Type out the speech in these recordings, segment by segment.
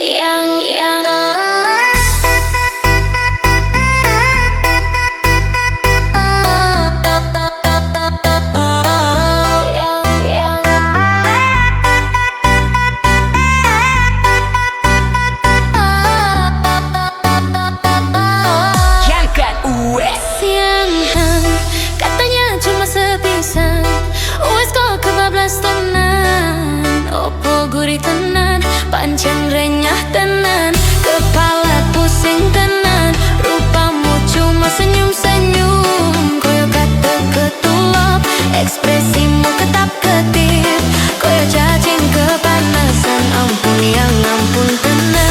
yang katanya cuma sepisan. Wes kok kebablas tenan, opo gurih tenan, pancen renyah tenan, kepala pusing tenan. Rupamu cuma senyum-senyum, koyo kata ketulap, ekspresimu ketap-ketip, koyo cacing kepanasan. Ampun yang ampun tenan.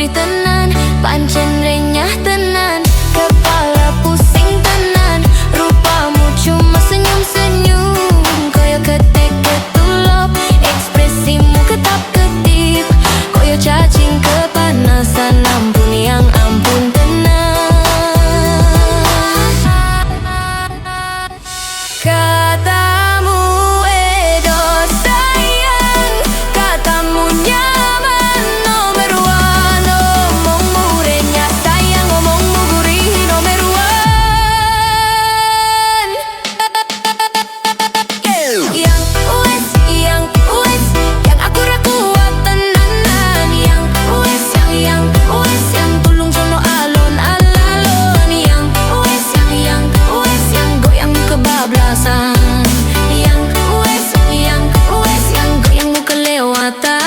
Tenan, pancen renyah tenan, kepala pusing tenan. Rupamu cuma senyum-senyum, koyo ketek ketulop, ekspresimu ketap-ketip, koyo cacing kepanasan. Ampun yang ampun tenan. Katamu edo sayang, katamu nyaman nomor one. Omongmu renyah sayang, omongmu gurih nomor one. Yang aku ra kuat tenanan. Yang tulung jono alon-alon. Yang goyangmu kebablasan. Yang goyangmu kelewatan.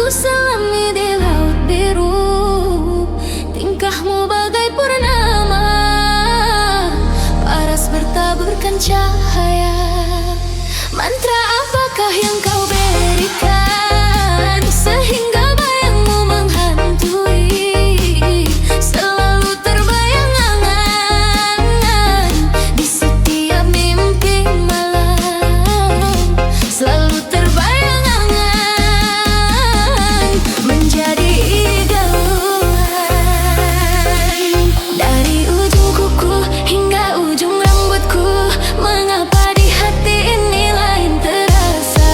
selami di laut biru. Tingkahmu bagai purnama, paras bertaburkan cahaya. Mantra apakah yang kau berikan sehingga bayangmu menghantui? Selalu terbayang angan di setiap mimpi malam. Selalu terbayang angan menjadi idaman. Dari ujung kuku hingga ujung rambutku, mengapa di hati ini lain terasa?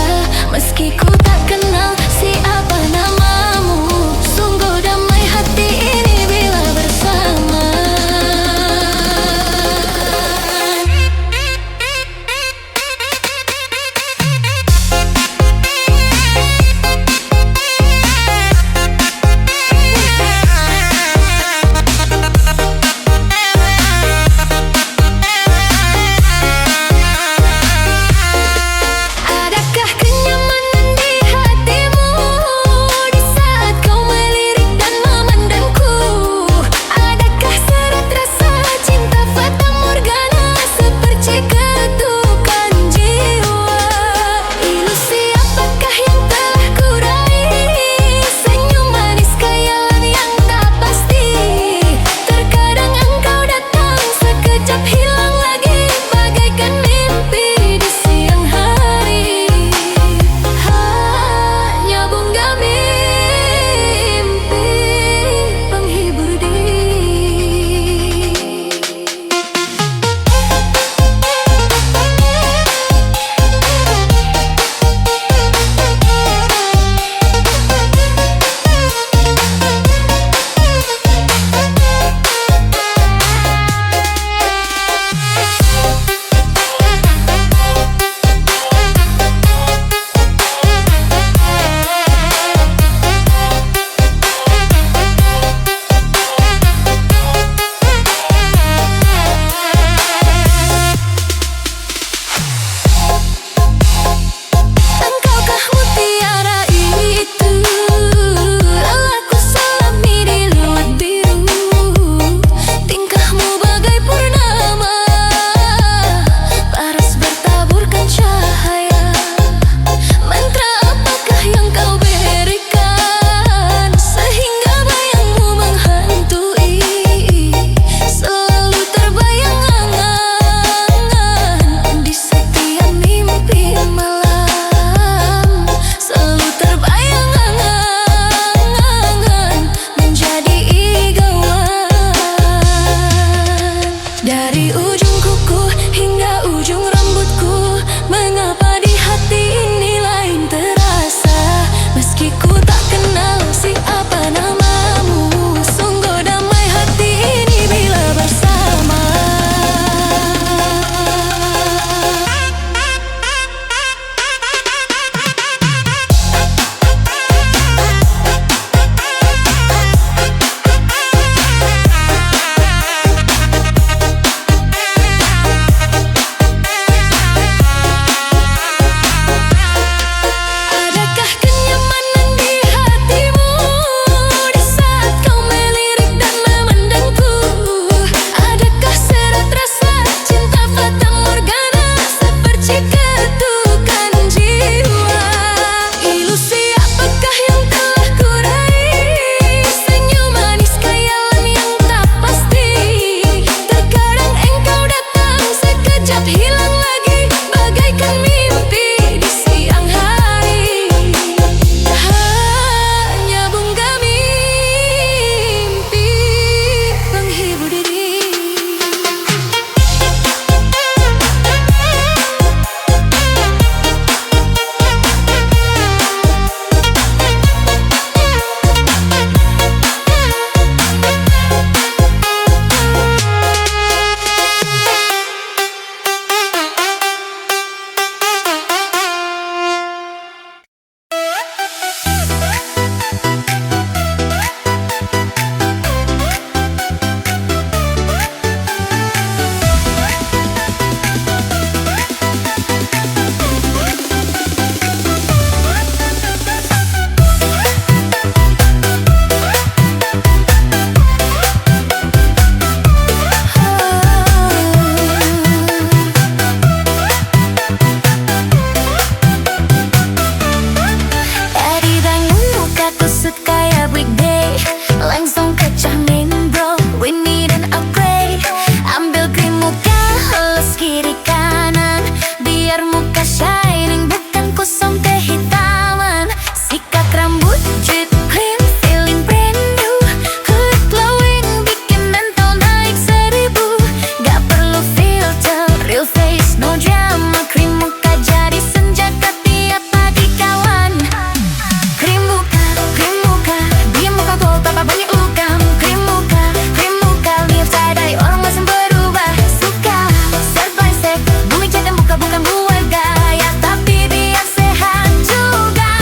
Pembicaraan buka bukan buat gaya, tapi biar sehat juga.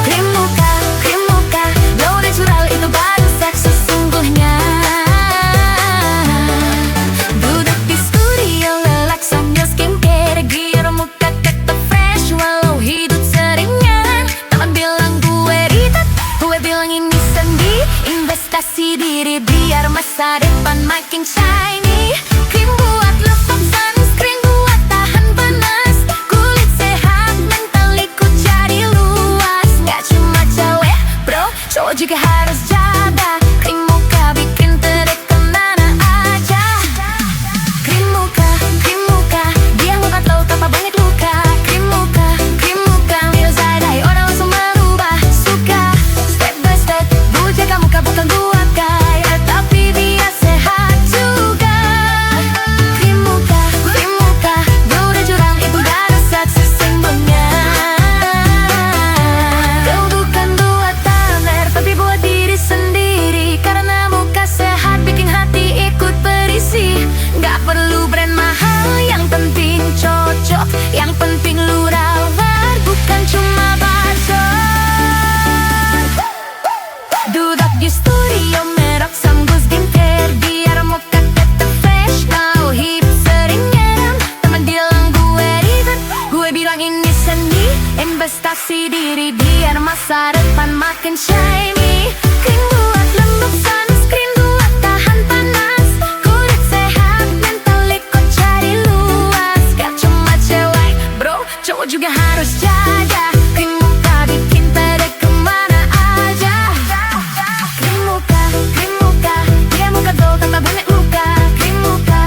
Krim muka, glow natural itu baru seks sesungguhnya. Duduk di studio lelak sambil skincare, biar muka tetap fresh walau hidup seringan. Teman bilang gue ribet, gue bilang ini sendi. Investasi diri biar masa depan makin shiny. Krim buat lepas sunscreen buat tahan panas. Kulit sehat, mental ikut jadi luas. Gak cuma cewek bro, cowok juga harus jaga. Krim muka bikin terlihat kemana aja. Krim muka, biar muka lo tanpa banyak luka. Krim muka, biar zadai orang langsung berubah suka. Step by step, gue jaga muka bukan buat gaya, tapi biar sehat juga. Krim muka, glow natural itu baru seks sesungguhnya. Kau bukan buat pamer, tapi buat diri sendiri. Karena muka sehat bikin hati ikut berisi. Gak perlu brand mahal, yang penting cocok. Yang penting lu rawat, bukan cuma bacot. Duduk di studio merok sambil skincare, biar muka tetap fresh kalau hidup seringan. Teman bilang gue ribet, gue bilang ini seni. Investasi diri biar masa depan makin shiny. Krim buat lembab, sunscreen buat tahan panas. Kulit sehat, mental ikut jadi luas. Gak cuma cewek bro, cowok juga harus jaga. Krim muka bikin terlihat kemana aja. Krim muka, biar muka glow tanpa banyak luka. Krim muka,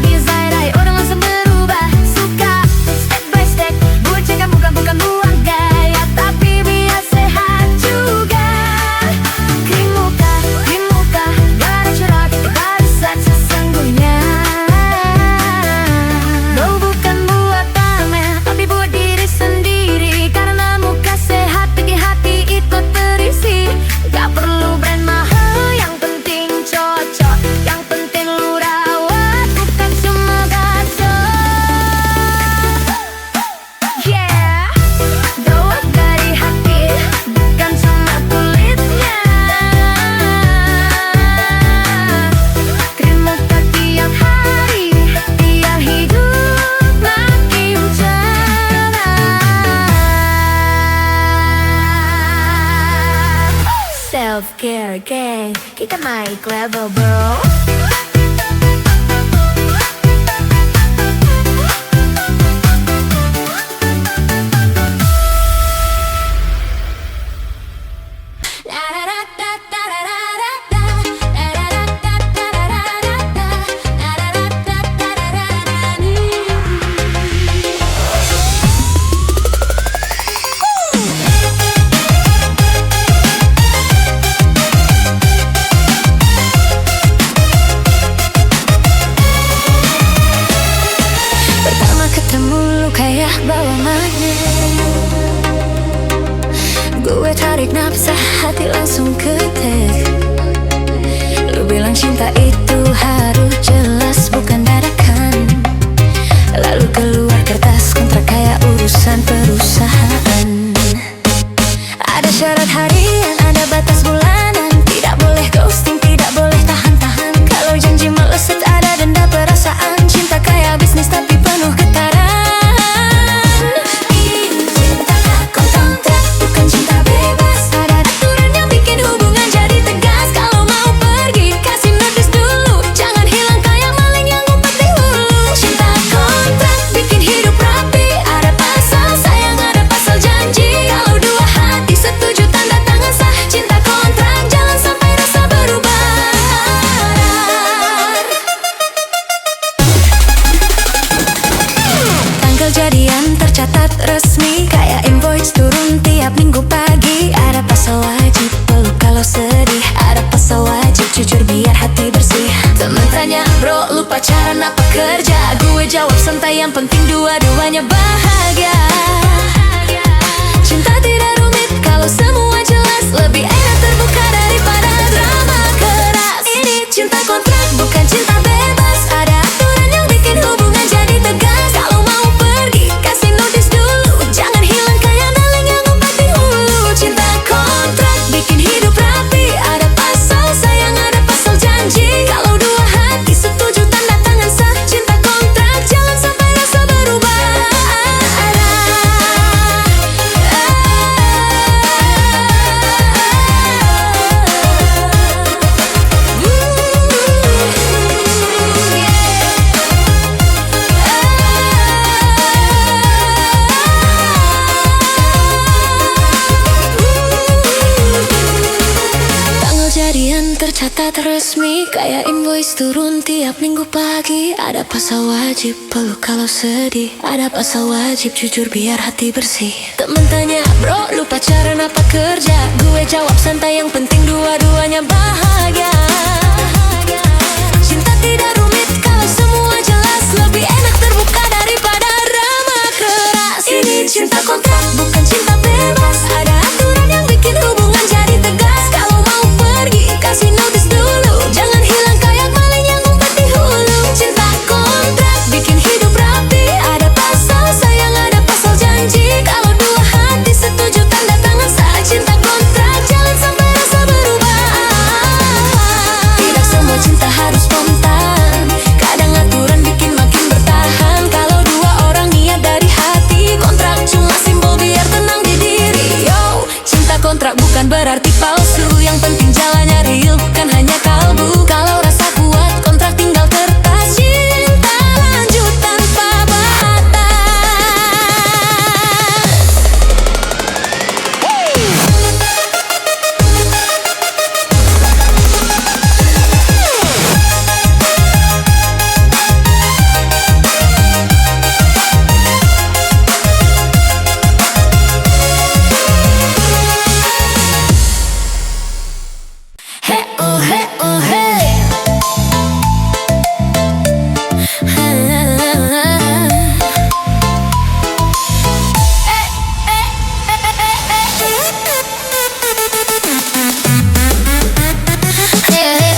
biar zadai orang langsung berubah suka. Step by step, gue jaga muka bukan buat gaya, tapi biar sehat juga. Krim muka, glow natural itu baru seks sesungguhnya. Glow bukan buat pamer, tapi buat diri sendiri. Karena muka sehat bikin hati ikut berisi. Gak perlu brand mahal, yang penting cocok. Yang penting lu rawat, bukan cuma bacot. Yeah, glow dari hati, bukan cuma kulitnya. Krim muka tiap hari, biar hidup makin cerah. Self-care gang, kita naik level bro. Pertama ketemu lu kayak bawa magnet. Gue tarik nafas, hati langsung ketek. Lu bilang cinta itu harus jelas, bukan dadakan. Lalu keluar kertas kontrak kayak urusan perusahaan. Ada syarat harian, ada batas bulanan. Tidak boleh ghosting, tidak boleh tahan-tahan. Kalau janji meleset ada denda perasaan. Cinta kayak bisnis tapi penuh getaran. Cinta kontrak, bukan cinta bebas. Ada aturan yang bikin hubungan jadi tegas. Kalau mau pergi, kasih notice dulu. Jangan hilang kayak maling yang ngumpet di hulu. Cinta kontrak, bikin hidup rapi. Ada pasal sayang, ada pasal janji. Kalau dua hati setuju tanda tangan sah. Cinta kontrak, jangan sampai rasa berubah. Tanggal jadian tercatat resmi, kayak invoice turun tiap minggu pagi. Ada pasal wajib peluk kalau sedih. Ada pasal wajib jujur biar hati bersih. Temen tanya bro, lu pacaran apa kerja? Gue jawab santai, yang penting dua-duanya bahagia. Cinta tidak rumit kalau semua jelas. Lebih enak terbuka daripada drama keras. Ini cinta kontrak, bukan cinta bebas. Ada aturan yang bikin hubungan jadi tegas. kayak invoice turun tiap minggu pagi. Ada pasal wajib peluk kalau sedih, ada pasal wajib jujur biar hati bersih. Temen tanya, bro lu pacaran apa kerja? Gue jawab santai, yang penting dua-duanya bahagia. Cinta tidak rumit kalau semua jelas, lebih enak terbuka daripada drama keras. Ini cinta kontrak bukan cinta bebas, ada aturan yang bikin hubungan jadi tegas. Kalau mau pergi kasih notice dulu, jangan hilang kayak maling yang ngumpet di hulu. Cinta kontrak bikin hidup rapi, ada pasal sayang, ada pasal janji. Kalau dua hati setuju tanda tangan saat cinta kontrak, jalan sampai rasa berubah. Tidak semua cinta harus spontan, kadang aturan bikin makin bertahan. Kalau dua orang niat dari hati, kontrak cuma simbol biar tenang di diri. Yo, cinta kontrak bukan berarti palsu, yang penting jalannya real, bukan hanya kalbu. Kalau rasa kuat, kontrak tinggal kertas, cinta lanjut tanpa batas. Hey oh hey oh hey.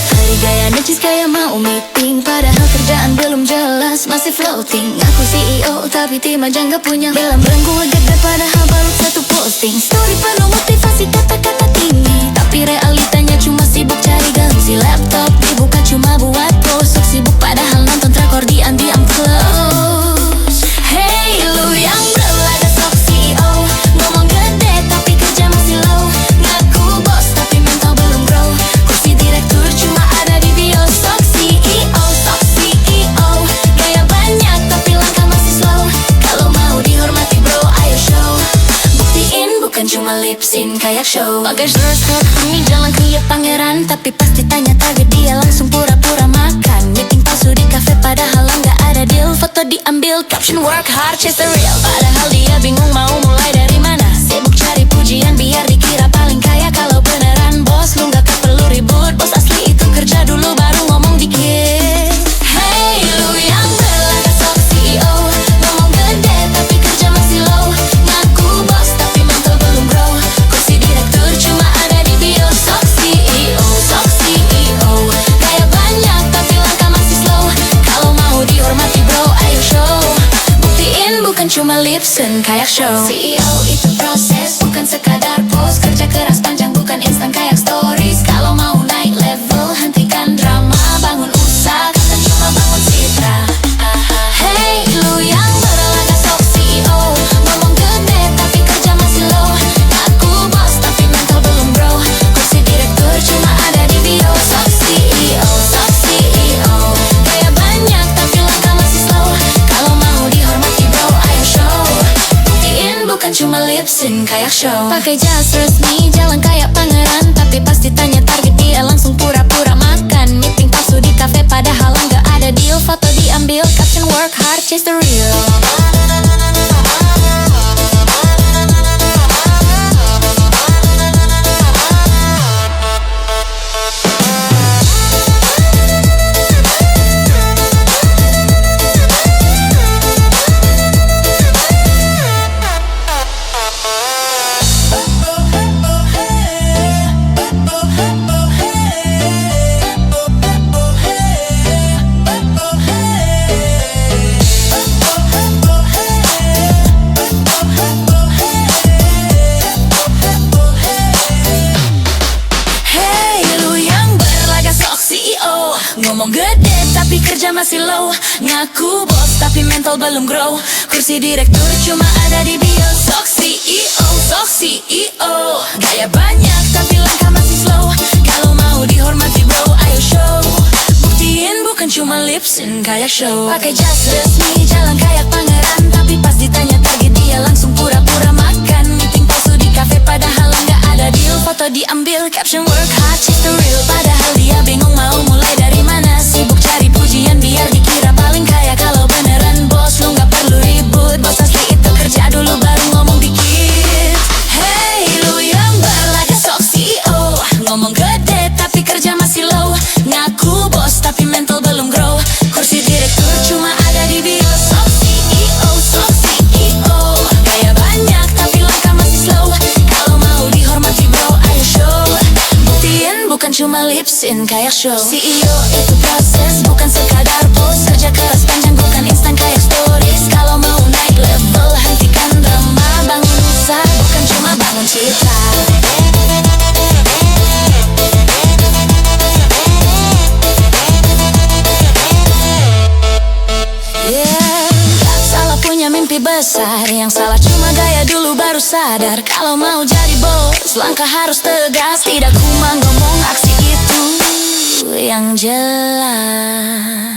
Hari gaya necis kayak mau meeting, padahal kerjaan belum jelas, masih floating. Aku CEO tapi tim aja gak punya, bilang gue gede padahal baru satu posting. Story penuh motivasi kata-kata tinggi, tapi realitanya cuma sibuk cari gengsi. Laptop dibuka cuma buat post, sibuk padahal nonton drakor diam-diam close. Hey lu yang berlagak sok CEO, ngomong gede tapi kerja masih low. Ngaku bos tapi mental belum grow, kursi direktur cuma ada di bio. Sok CEO, sok CEO, gaya banyak tapi langkah masih slow. Kalau mau dihormati bro ayo show, buktiin bukan cuma lip sync kayak show. Bagai dress code ini jalan kayak pangeran, tapi pasti tanya target dia langsung pura-pura makan. Meeting palsu di cafe padahal nggak ada deal, foto diambil caption work hard chase the real. Padahal dia bingung mau mulai dari mana, sibuk cari pujian biar dikira paling kaya. Kalau beneran bos lu nggak perlu ribut, bos asli itu kerja dulu baru ngomong dikit. Hey lu yang berlagak sok CEO, ngomong gede tapi kerja masih low. Ngaku bos tapi mental belum grow, kursi direktur cuma ada di bio. Sok CEO, sok CEO, gaya banyak tapi langkah masih slow. Kalau mau dihormati bro ayo show, buktiin bukan cuma lip sync kayak show. CEO itu proses bukan sekadar post, kerja keras panjang bukan instan kayak stories. Kalau mau naik level hentikan drama, bangun usaha kan cuma bangun citra. Hey lu yang berlagak sok CEO, ngomong gede tapi kerja masih low. Ngaku bos tapi mental belum grow, kursi direktur cuma ada di bio. Sok CEO, sok CEO, gaya banyak tapi langkah masih slow. Kalau mau dihormati bro ayo show, buktiin bukan cuma lip sync kayak show. Pakai jas resmi jalan kayak pangeran, tapi pasti tanya target dia langsung pura-pura makan. Meeting palsu di cafe padahal nggak ada deal, foto diambil caption work hard chase the real. Ngomong gede tapi kerja masih low. Ngaku bos tapi mental belum grow, kursi direktur cuma ada di bio. Sok CEO, sok CEO, gaya banyak tapi langkah masih slow. Kalau mau dihormati bro ayo show, buktiin bukan cuma lip sync kayak show. Pakai jas resmi jalan kayak pangeran, tapi pas ditanya target dia langsung pura-pura makan. Meeting palsu di cafe padahal nggak ada deal, foto diambil, caption work hard, she's the real. Padahal dia bingung mau mulai dari mana. Sibuk cari pujian biar dikira paling kaya. Kalau beneran bos lu gak perlu ribut. Bos asli itu kerja dulu baru ngomong dikit. Hey lu yang berlaga sok CEO, ngomong gede tapi kerja masih low. Ngaku bos tapi mental belum grow. Kursi direktur cuma ada di bio. Sok CEO, sok CEO. Gaya banyak tapi langkah masih slow. Kalau mau dihormati bro, ayo show. Buktiin bukan cuma lip-sync kayak show. CEO itu proses, bukan sekadar pose. Kerja keras panjang bukan instan kayak stories. Kalau mau naik level hentikan drama. Bangun usaha bukan cuma bangun citra. Mimpi besar, yang salah cuma gaya dulu baru sadar. Kalau mau jadi bos, langkah harus tegas. Tidak cuma ngomong, aksi itu yang jelas.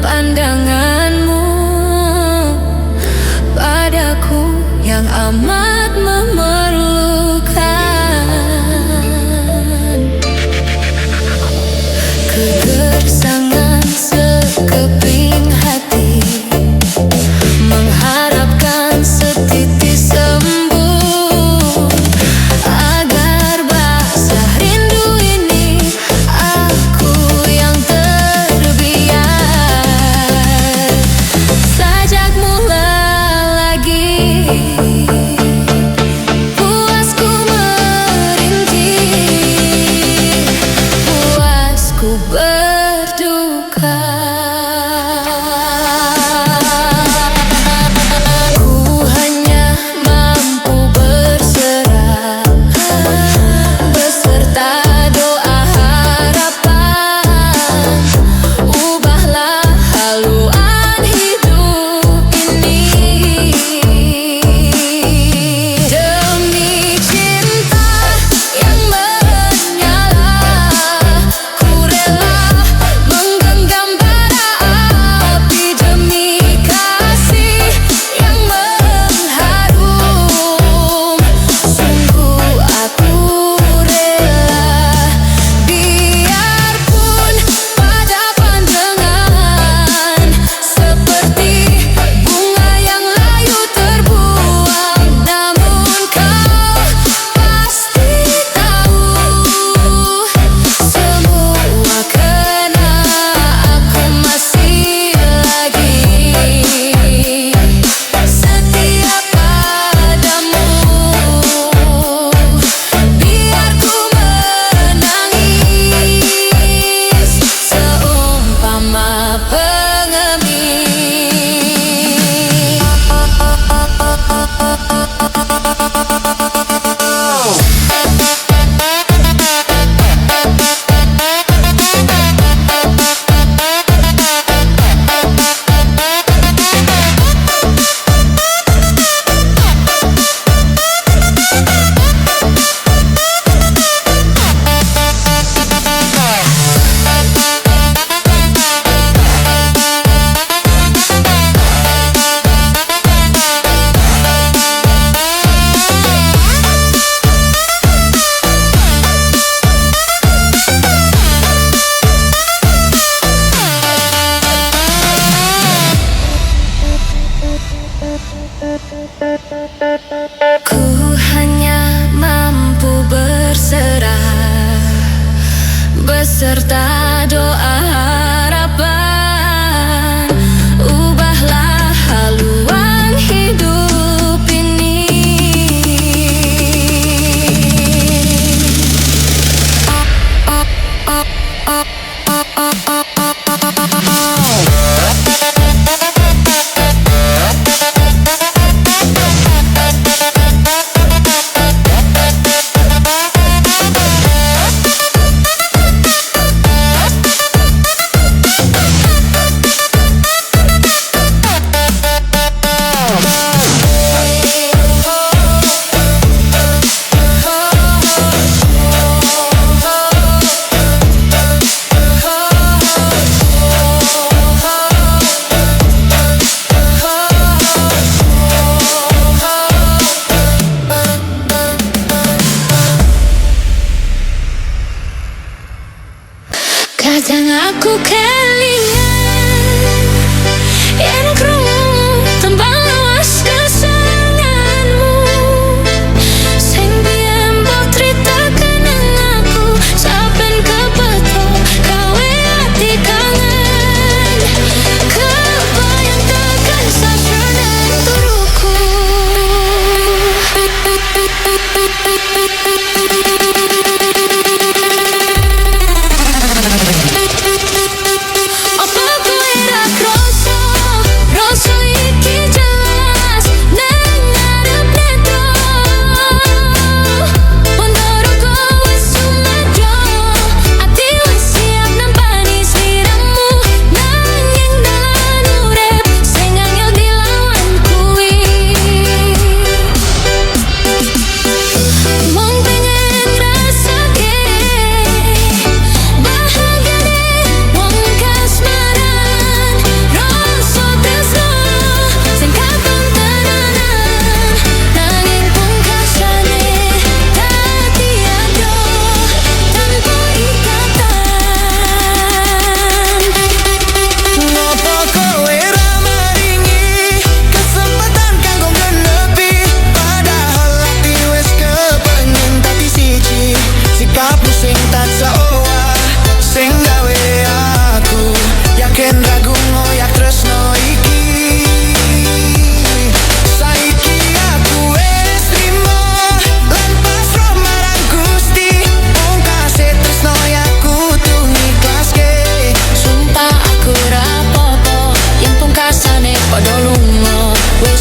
Pandanganmu padaku yang amat memerlukan kegersangan sekeping hati, mengharapkan setitis sembuh agar basah rindu ini. Aku yang beserta Aku kelingan yen krungu tembang lawas kesenanganmu sing biyen mbok critaken nang aku saben kebeto gawe ati kangen kebayang tekan sajroning turuku.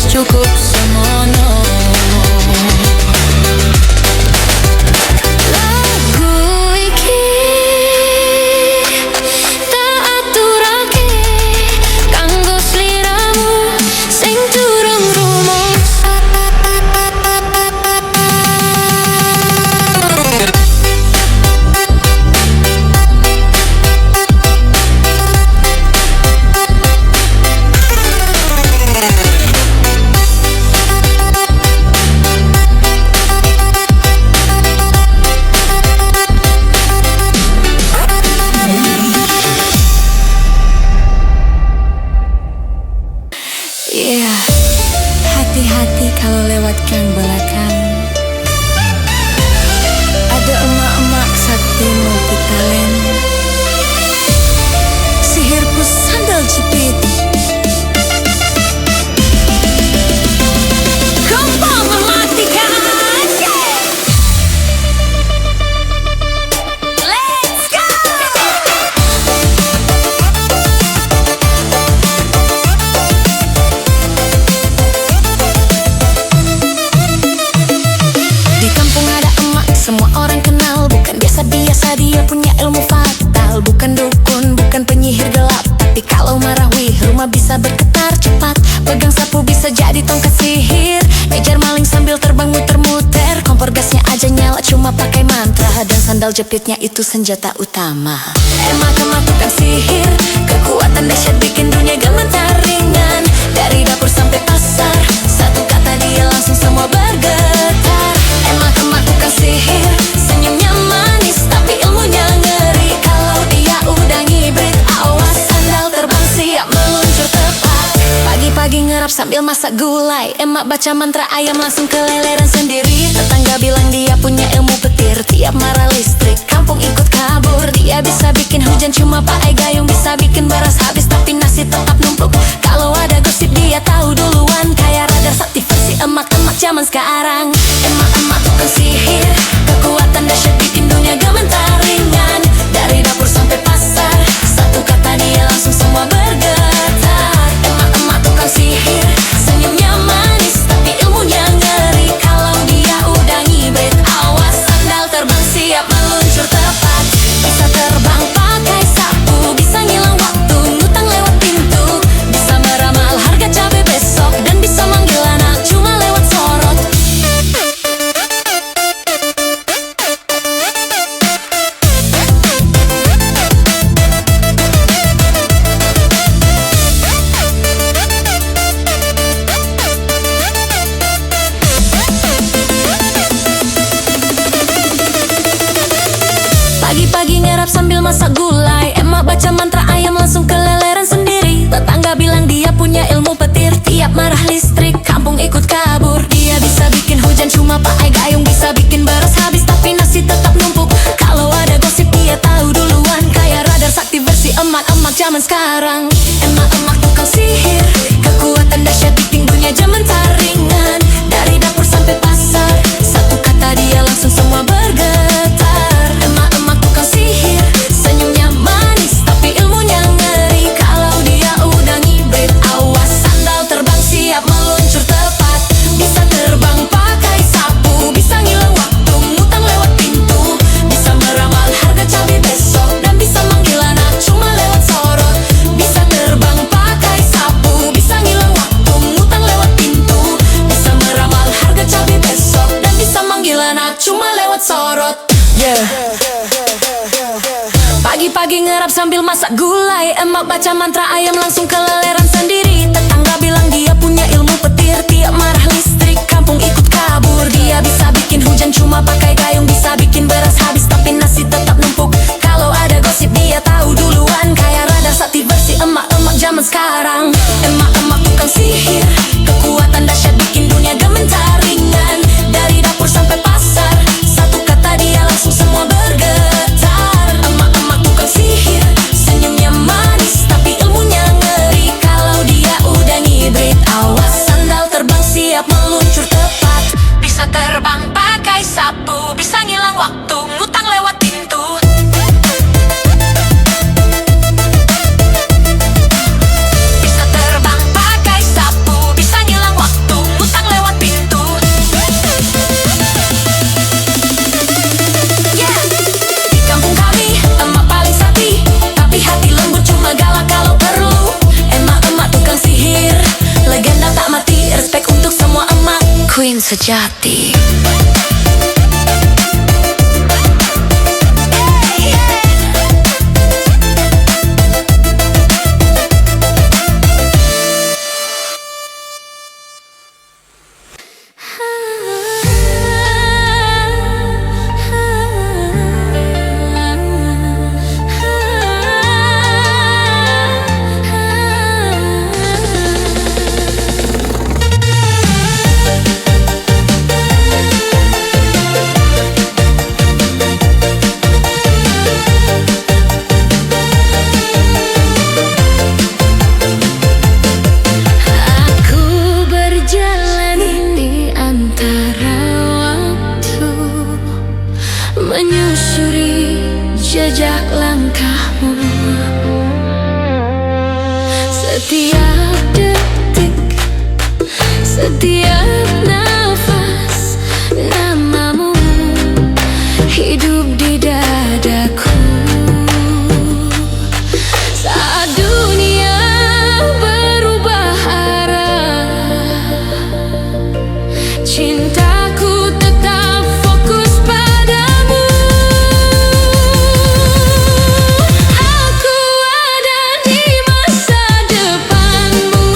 Cukup semono. Lagu iki tak aturake kanggo sliramu sing durung rumus. Yeah, hati-hati kalau lewat gang belakang. Ada emak-emak sakti multitalent, sihirku sandal jepit. Gampang mematikan. Let's go. Semua orang kenal, bukan biasa-biasa, dia punya ilmu fatal. Bukan dukun, bukan penyihir gelap, tapi kalau marah wih, rumah bisa bergetar cepat. Pegang sapu bisa jadi tongkat sihir, ngejar maling sambil terbang muter-muter. Kompor gasnya aja nyala cuma pakai mantra, dan sandal jepitnya itu senjata utama. Emak-emak tukang sihir, kekuatan dahsyat bikin dunia gemetar ringan. Dari dapur sampai pasar, satu kata dia langsung semua bergetar. Emak-emak tukang sihir, senyumnya manis tapi ilmunya ngeri. Kalau dia udah ngibrit, awas sandal terbang siap meluncur tepat. Pagi-pagi ngerap sambil masak gulai, emak baca mantra ayam langsung keleleran sendiri. Tetangga bilang dia punya ilmu petir, tiap marah listrik kampung ikut kabur. Dia bisa bikin hujan cuma pakai gayung, bisa bikin beras habis tapi nasi tetap numpuk. Kalau ada gosip dia tahu duluan, kayak radar sakti versi emak-emak zaman sekarang. Emak-emak tukang sihir, kekuatan dahsyat bikin dunia gemetar ringan. Dari dapur sampai pasar, satu kata dia langsung semua bergetar. Emak-emak tukang sihir, senyumnya manis tapi ilmunya ngeri. Kalau dia udah ngibrit, awas sandal terbang siap meluncur tepat. Bisa terbang pakai sapu, bisa ngilang waktu, ngutang lewat pintu, bisa meramal harga cabai besok, dan bisa manggil anak cuma lewat sorot. ngerap sambil masak gulai. Emak baca mantra ayam langsung keleleran sendiri. Tetangga bilang dia punya ilmu petir. Tiap marah listrik, kampung ikut kabur. Dia bisa bikin hujan cuma pakai gayung. Bisa bikin beras habis tapi nasi tetap numpuk. Kalau ada gosip dia tahu duluan. Kayak radar sakti versi emak-emak zaman sekarang. Emak-emak tukang sihir, kekuatan dahsyat bikin dunia zaman taringan. Dari dapur sampai pasar, satu kata dia langsung semua bergetar. Emak-emak tukang sihir, senyumnya manis tapi ilmunya ngeri. Kalau dia udah ngibrit, awas sandal terbang siap meluncur tepat. Bisa terbang pakai sapu, bisa ngilang waktu ngutang lewat pintu. Bisa meramal harga cabai besok dan bisa manggil anak cuma lewat sorot. Bisa terbang pakai sapu, bisa ngilang waktu ngutang lewat pintu. Bisa meramal harga cabai besok dan bisa manggil anak cuma lewat sorot. Pagi-pagi ngerap sambil masak gulai. Emak baca mantra ayam langsung keleleran sendiri. Tetangga bilang dia punya ilmu petir. Tiap marah listrik, kampung ikut kabur. Dia bisa bikin hujan cuma pakai gayung. Bisa bikin beras habis tapi nasi tetap numpuk. Kalau ada gosip dia tahu duluan. Kayak radar sakti versi emak-emak zaman sekarang. Emak-emak tukang sihir, kekuatan dahsyat bikin dunia gementar ringan. Dari dapur sampai pasar, satu kata dia langsung semua bergetar. Emak-emak tukang sihir, senyumnya manis tapi ilmunya ngeri. Kalau dia udah ngibrit, awas sandal terbang siap meluncur tepat. Bisa terbang pakai sapu, bisa ngilang waktu ngutang lewat pintu. Bisa terbang pakai sapu, bisa ngilang waktu ngutang lewat pintu. Di kampung kami, emak paling sakti, tapi hati lembut cuma galak kalau perlu. Emak-emak tukang sihir, legenda tak mati. Respect untuk semua emak, queen sejati. Menyusuri jejak langkahmu. Setiap detik, setiap nafas, namamu hidup di dadaku. Saat dunia berubah arah, cintaku tetap fokus padamu. Aku ada di masa depanmu.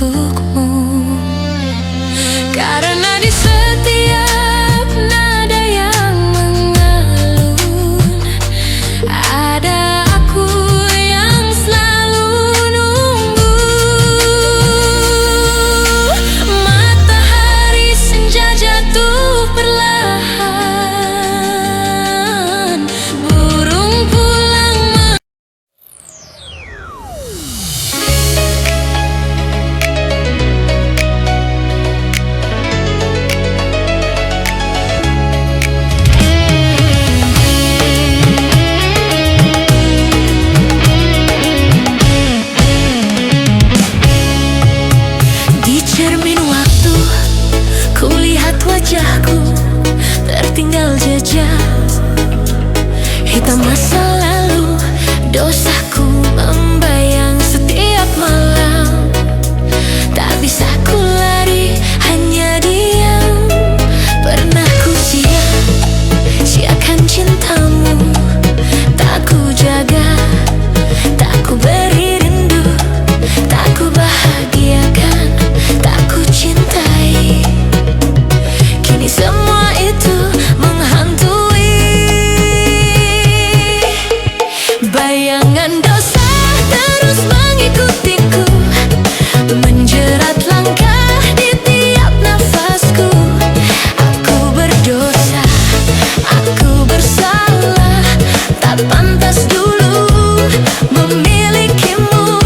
untukmu. Karena di setiap nada yang mengalun ada aku yang selalu nunggu. Matahari senja jatuh perlahan, burung pulang di cermin waktu. Kulihat wajahku tertinggal jejak hitam masa lalu. Dosaku membayang setiap malam. Tak bisa ku lari, hanya diam. Pernah ku sia-siakan cintamu. Tak ku jaga, tak ku beri rindu. Tak ku bahagiakan, tak ku cintai. Kini semua itu menghantui. Bayangan dosa terus mengikutiku, menjerat langkah di tiap nafasku. Aku berdosa, aku bersalah. Tak pantas dulu memilikimu.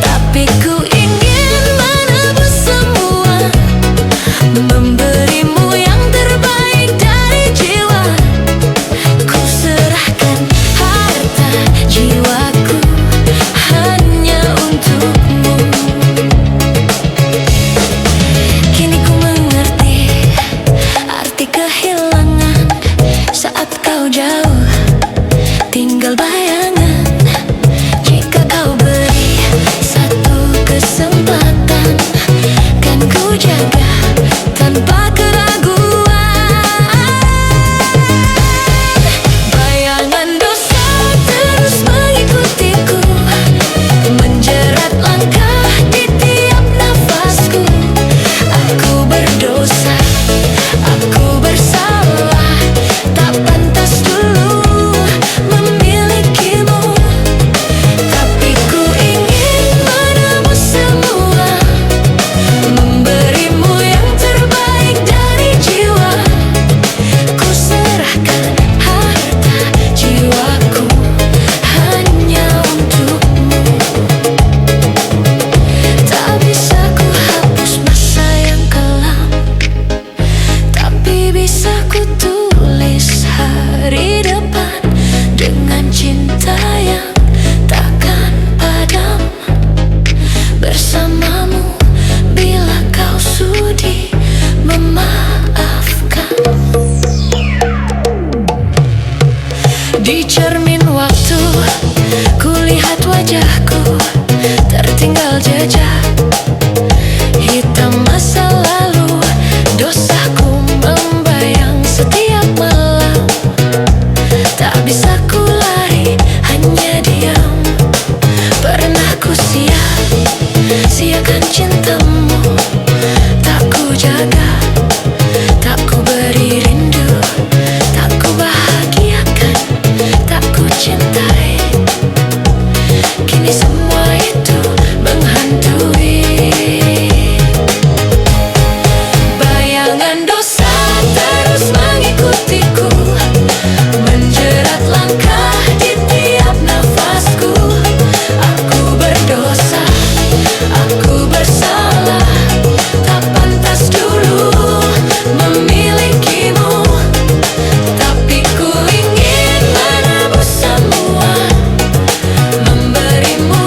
Tapi ku ingin menebus semua, memberimu yang terbaik dari jiwa. Ku serahkan harta jiwaku hanya untukmu. Kini ku mengerti arti kehilangan saat kau jauh, tinggal bayangan. Jika kau beri satu kesempatan, kan ku jaga tanpa keraguan. Bayangan dosa terus mengikutiku, menjerat langkah di tiap nafasku. Aku berdosa, aku bersalah. Tak pantas dulu memilikimu. Tapi ku ingin menebus semua, memberimu yang terbaik dari jiwa. Ku serahkan harta jiwaku hanya untukmu. Tak bisa ku hapus masa yang kelam, tapi bisa ku tulis hari depan dengan cinta yang takkan padam. Bersamamu bila kau sudi memaafkan. Di cermin waktu kulihat wajahku tertinggal jejak hitam masa lalu. Dosaku membayang setiap malam. Tak bisa ku lari, hanya diam. Pernah ku sia-siakan cintamu. Tak ku jaga, tak ku beri rindu. Tak ku bahagiakan, tak ku cintai. Kini semua itu menghantui. Bayangan dosa terus mengikutiku, menjerat langkah di tiap nafasku. Aku berdosa, aku bersalah. Tak pantas dulu memilikimu. Tapi ku ingin menebus semua, memberimu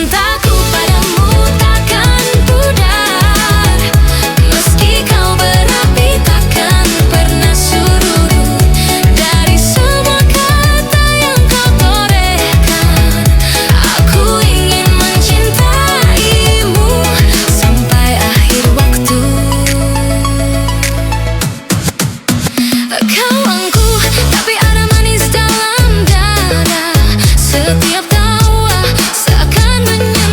Cintaku padamu takkan pudar, meski kau berapi takkan pernah surut. Dari semua kata yang kau torehkan, aku ingin mencintaimu sampai akhir waktu. Kau angkuh, tapi ada manis dalam dada. Setiap tawa seakan menyentuh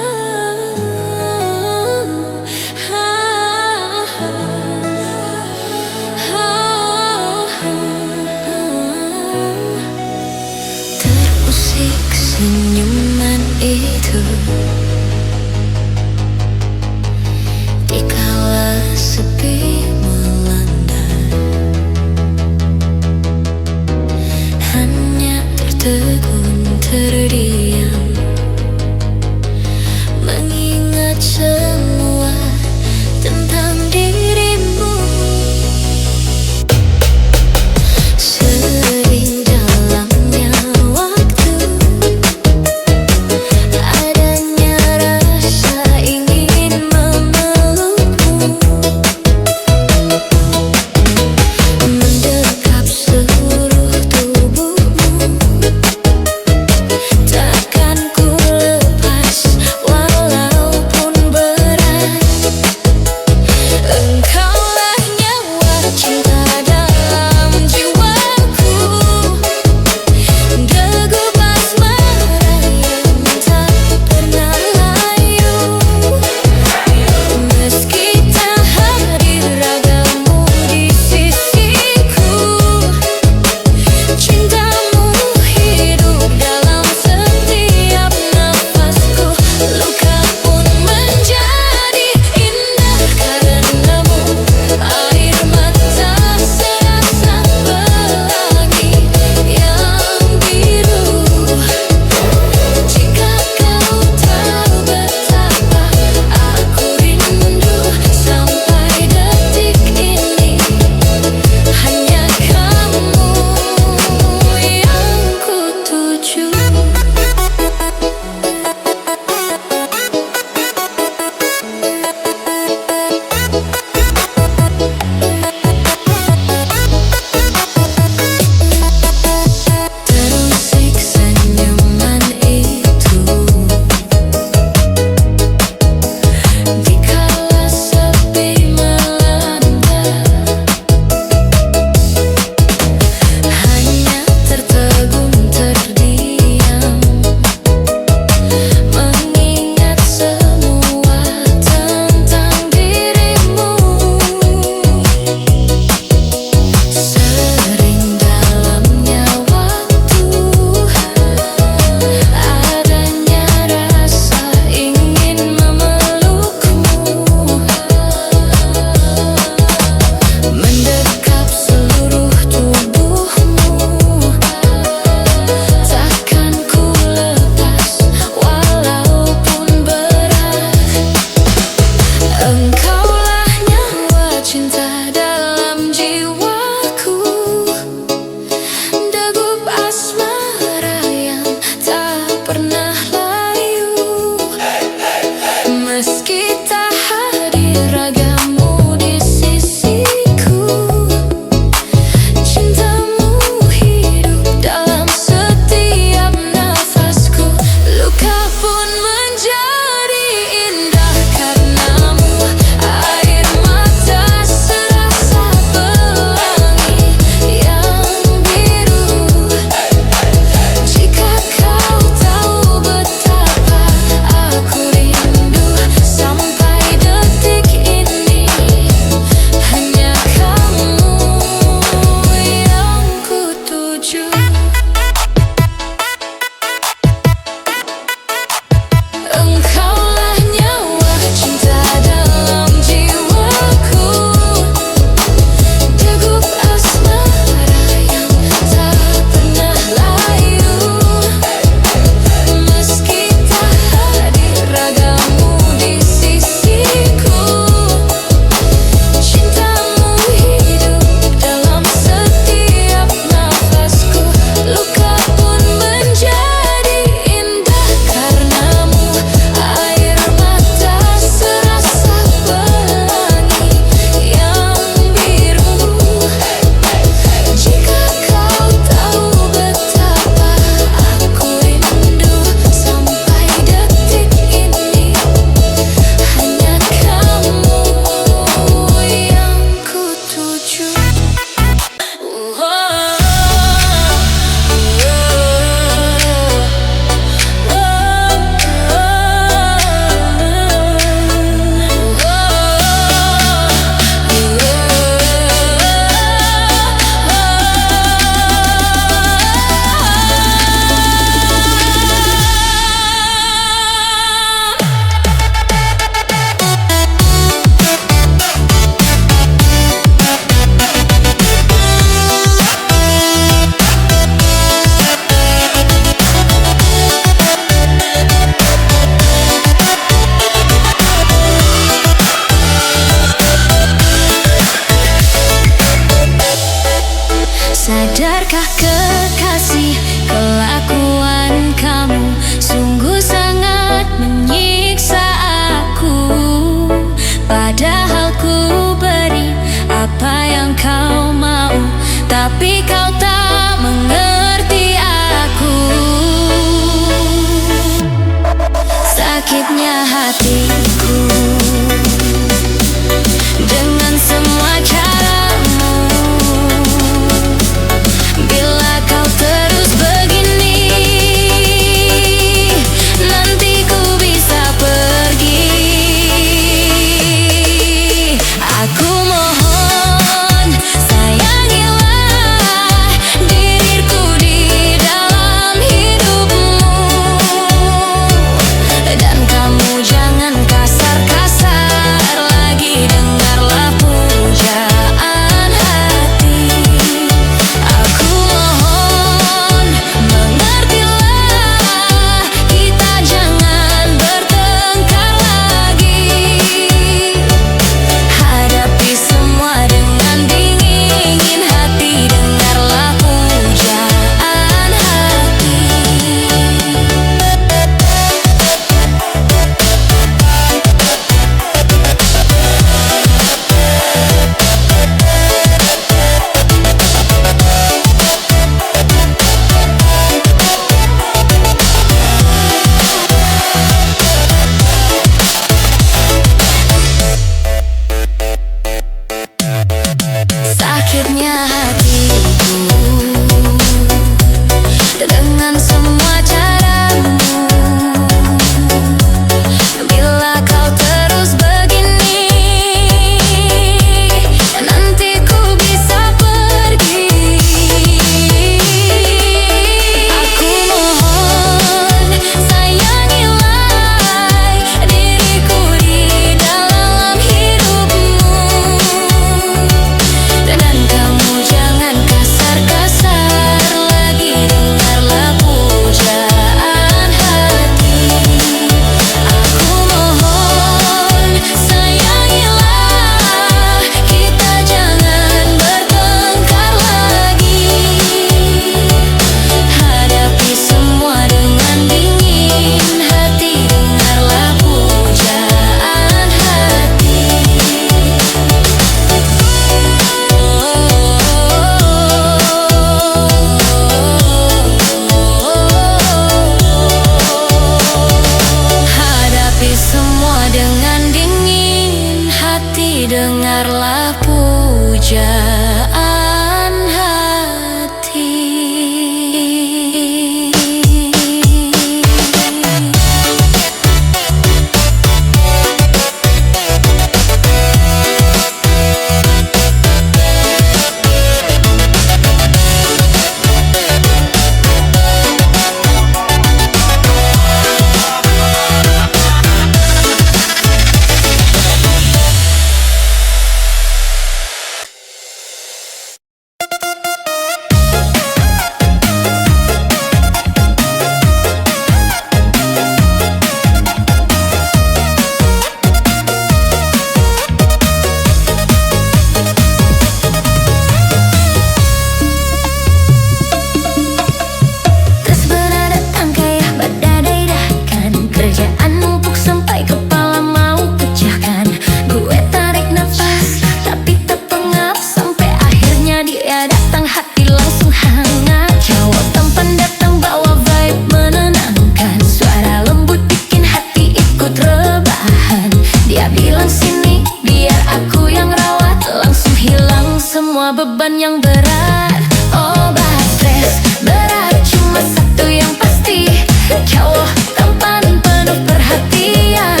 semua beban yang berat. Obat stres berat cuma satu yang pasti, cowok tampan penuh perhatian,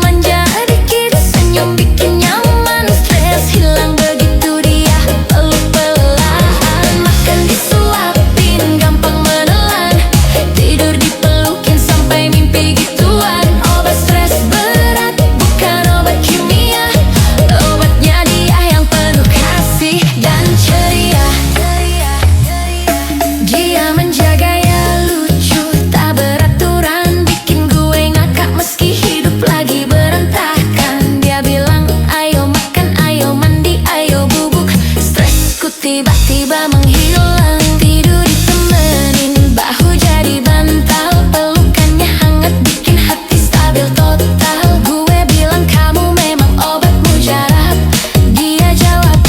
manja dikit senyum bikin nyaman, stres hilang begitu dia peluk pelan, makan disuapin gampang menelan, tidur dipelukin sampai mimpi gituan. Obat stres berat bukan obat kimia, obatnya dia yang penuh kasih dan ceria. Dia menjaga ya lucu tak beraturan, bikin gue ngakak meski hidup lagi berantakan. Dia bilang ayo makan, ayo mandi, ayo bubuk, stresku tiba-tiba menghilang. Tidur ditemenin, bahu jadi bantal, pelukannya hangat bikin hati stabil total. Gue bilang kamu memang obat mujarab, dia jawab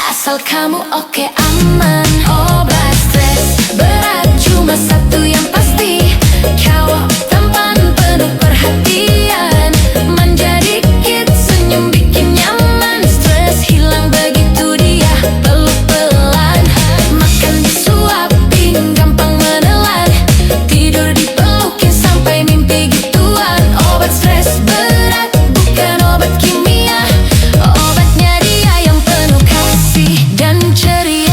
asal kamu oke aman. Obat stres berat cuma satu yang pasti, cowok tampan penuh perhatian, manja dikit senyum bikin nyaman, stres hilang begitu dia peluk pelan, makan disuapin gampang menelan, tidur dipelukin sampai mimpi gituan. Obat stres berat bukan obat kimia, obatnya dia yang penuh kasih dan ceria.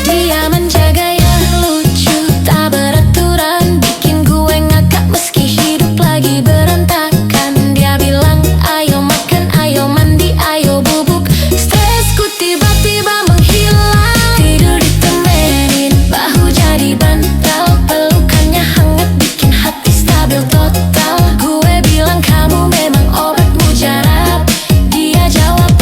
Dia menjaga yang lucu tak beraturan, bikin gue ngakak meski hidup lagi berantakan. Dia bilang ayo makan, ayo mandi, ayo bubuk, stresku tiba-tiba menghilang. Tidur ditemenin, bahu jadi bantal, pelukannya hangat bikin hati stabil total. Gue bilang kamu memang obat mujarab, dia jawab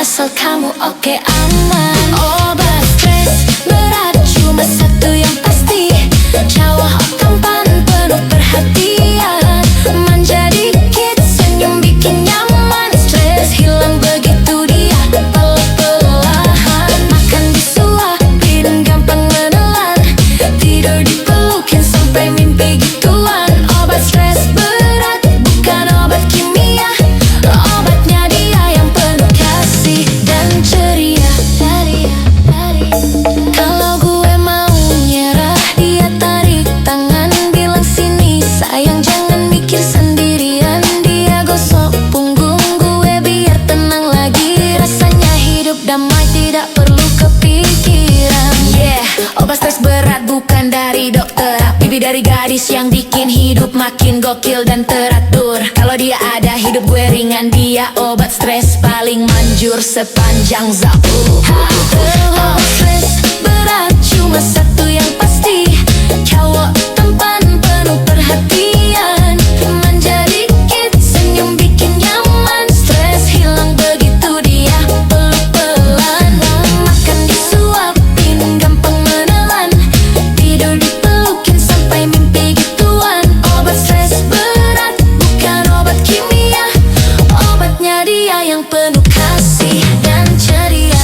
asal kamu oke aman. Obat stres berat cuma satu yang pasti, cowok tampan penuh perhatian, manja dikit senyum bikin nyaman, stres hilang begitu dia peluk pelan, makan disuapin gampang menelan, tidur dipelukin sampai mimpi gituan. Obat stres berat bukan obat kimia, obatnya dia yang penuh kasih dan ceria. Kalau gue mau nyerah, dia tarik tangan, bilang sini sayang jangan mikir sendirian. Dia gosok punggung gue biar tenang lagi, rasanya hidup damai tidak perlu kepikiran. Yeah, obat stres berat bukan dari dokter, tapi dari gadis yang bikin hidup makin gokil dan teratur. Kalau dia ada hidup gue ringan, dia obat stres paling manjur sepanjang zamanku. Obat stres berat cuma satu yang pasti, cowok tampan penuh perhatian, manja dikit senyum bikin nyaman, stres hilang begitu dia peluk pelan, makan disuapin gampang menelan, tidur dipelukin sampai mimpi gituan. Obat stres berat bukan obat kimia, obatnya dia yang penuh kasih dan ceria.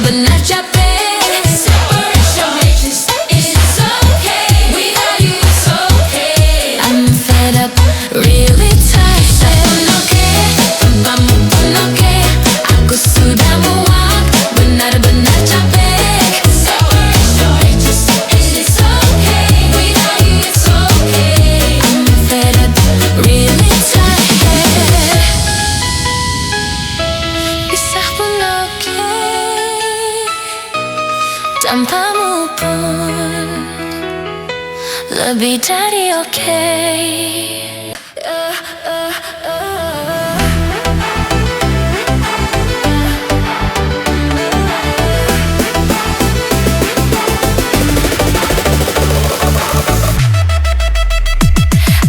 benar capek. Separation makes it's okay. Without you it's okay. I'm fed up, really tired. Tanpamu pun oke. Aku sudah muak, benar-benar capek. Separation makes it's okay. Without you it's okay. I'm fed up, really tired. Pisah pun oke, tanpamu pun lebih dari oke.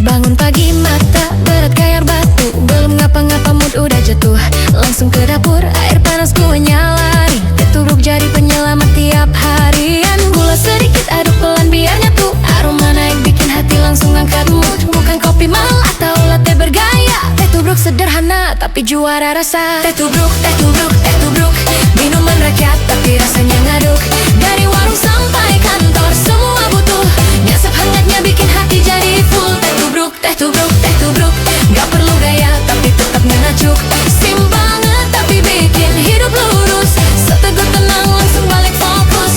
Bangun pagi mata berat kayak batu, belum ngapa-ngapa mood udah jatuh. Langsung ke dapur, air panas gue nyalain. Teh tubruk jadi penyelamat tiap harian. Gula sedikit aduk pelan biar nyatu. Aroma naik bikin hati langsung angkat mood. Bukan kopi mahal atau latte bergaya. Teh tubruk sederhana tapi juara rasa. Teh tubruk, teh tubruk, teh tubruk. Minuman rakyat tapi rasanya ngaduk. Dari warung sampai kantor semua butuh. Nyasap hangatnya bikin hati jadi full. Teh tubruk, teh tubruk, teh tubruk. Gak perlu gaya tapi tetap ngenajuk. Simpel banget tapi bikin hidup lurus. Seteguh tenang langsung balik fokus.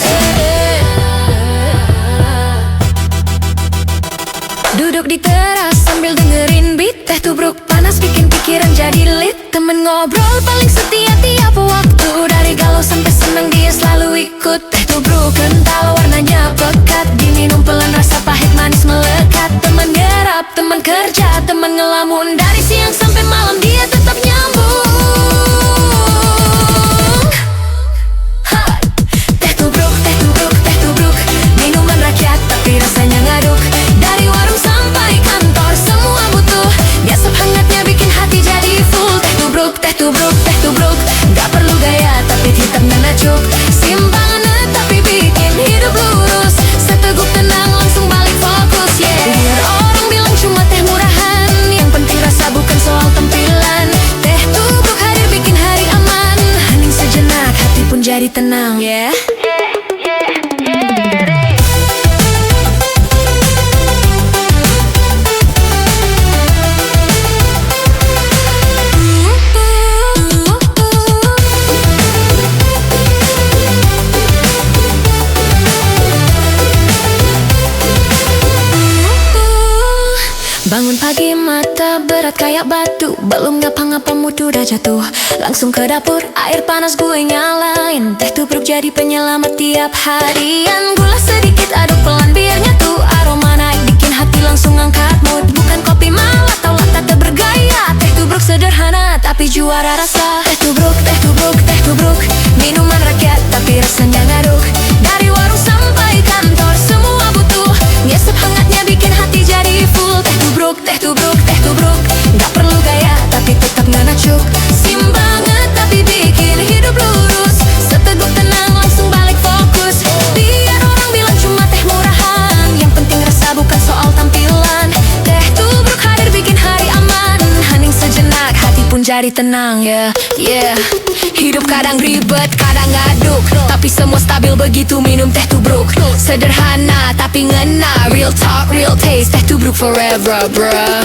Duduk di teras sambil dengerin beat. Teh tubruk panas bikin pikiran jadi lit. Temen ngobrol paling setia tiap waktu. Dari galau sampai senang dia selalu ikut. Teh tubruk kental warnanya pekat. Diminum pelan rasa pahit manis melekat. Teman gerap, teman kerja, teman ngelamun. Dari siang sampai malam dia tetap nyambung. Ha! Teh tubruk, teh tubruk, teh tubruk. Minuman rakyat tapi rasanya ngaduk. Dari warung sampai kantor semua butuh. Nyasap hangatnya bikin hati jadi full. Teh tubruk, teh tubruk, teh tubruk. Gak perlu gaya tapi tetap ngenajuk. Simpangan tapi bikin hidup lurus. Seteguk tenang langsung balik fokus, yeah. Biar orang bilang cuma teh murahan. Yang penting rasa bukan soal tampilan. Teh tubruk hadir bikin hari aman. Hening sejenak hati pun jadi tenang, yeah. Bangun pagi mata berat kayak batu. Belum ngapa-ngapa mood udah jatuh. Langsung ke dapur, air panas gue nyalain. Teh tubruk jadi penyelamat tiap harian. Gula sedikit aduk pelan biar nyatu. Aroma naik bikin hati langsung angkat mood. Bukan kopi mahal atau latte bergaya. Teh tubruk sederhana tapi juara rasa. Teh tubruk, teh tubruk, teh tubruk. Minuman rakyat tapi rasanya ngaduk. Dari warung sampai kantor semua butuh. Nyesep hangatnya bikin hati jadi full. Teh tubruk, teh tubruk, teh tubruk. Gak perlu gaya tapi tetap ngenajuk. Simpel banget tapi bikin hidup lurus. Seteguk tenang langsung balik fokus. Biar orang bilang cuma teh murahan. Yang penting rasa bukan soal tampilan. Teh tubruk hadir bikin hari aman. Hening sejenak hati pun jadi tenang, yeah, yeah. Hidup kadang ribet, kadang ngaduk. Tapi semua stabil begitu minum teh tubruk. Sederhana tapi ngena. Real talk, real taste. Teh tubruk forever, bruh.